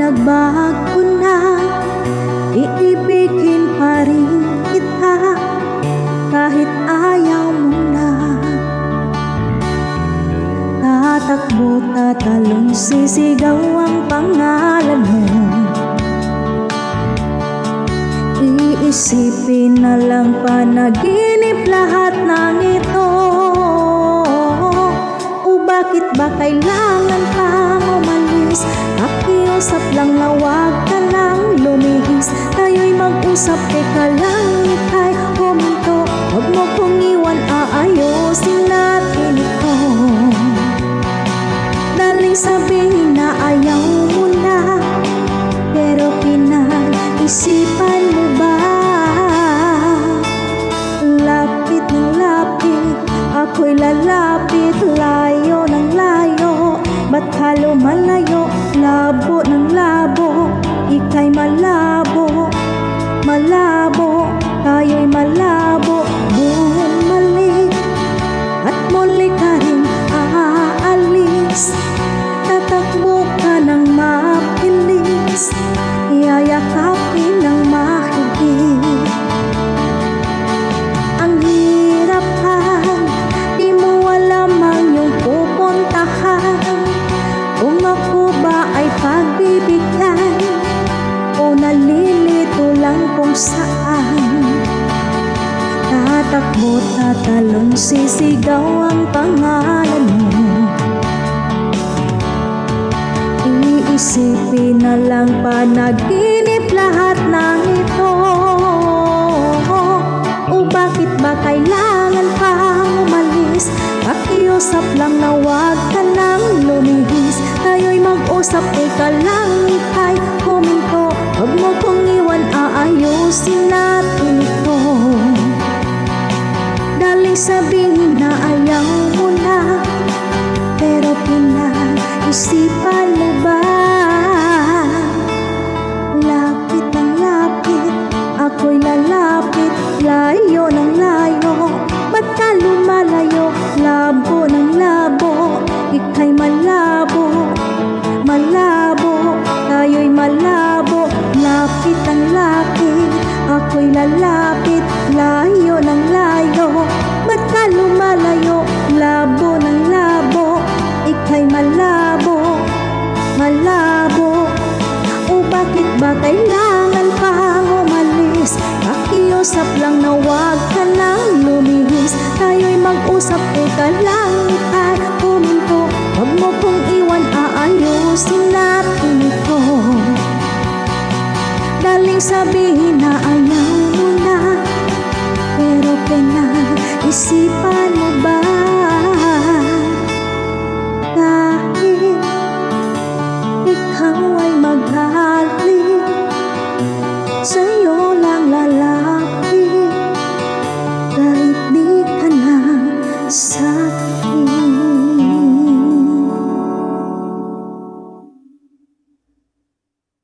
nagbago na, iibigin pa rin kita kahit ayaw mo na. Tatakbo, tatalon, sisigaw ang pangalan mo. Iisipin na lang panaginip lahat ng ito. O bakit ba kailangan pang umalis? Pakiusap lang na wag ka lang lumihis. Tayo'y mag-usap, teka lang ika'y huminto. Huwag mo kong iwan, aayusin natin ito. Daling sabihin na ayaw mo na, pero pinag-isipan mo ba? Lapit ng lapit, ako'y lalapit. Layo ng layo, ba't ka lumalayo? Labo ng labo, ika'y malabo. Malabo, tayo'y malabo. Bumalik at muli ka rin aalis. Tatakbo ka ng mabilis, yayakapin ng mahigit. Ang hirapan, di mo alam ang iyong pupuntahan. Kung ako ba ay pagbibigyan o nalilito lang kung saan. Tatakbo, tatalon, sisigaw ang pangalan mo. Iisipin na lang panaginip lahat ng ito. O bakit ba kailangan pang umalis? Pakiusap lang na wag ka lang lumihis. Tayo'y mag-usap, teka lang ika'y huminto. Huwag mo kong iwan, aayusin natin ito. Daling sabihin na ayaw mo na, pero pinag-isipan mo ba? Lapit ng lapit, ako'y lalapit. Layo ng layo, ba't ka lumalayo? Labo ng labo, ika'y malabo. Malabo, tayo'y malabo. Lapit ng lapit, ako'y lalapit. Layo ng layo, ba't ka lumalayo? Labo ng labo, ika'y malabo. Malabo, o bakit ba kailangan pang umalis? Pakiusap lang na wag ka lang lumihis. Tayo'y mag-usap, teka lang ika'y huminto. Huwag mo kong iwan, aayusin natin ito. Daling sabihin na ayaw mo na, pero pinag-isipan mo ba?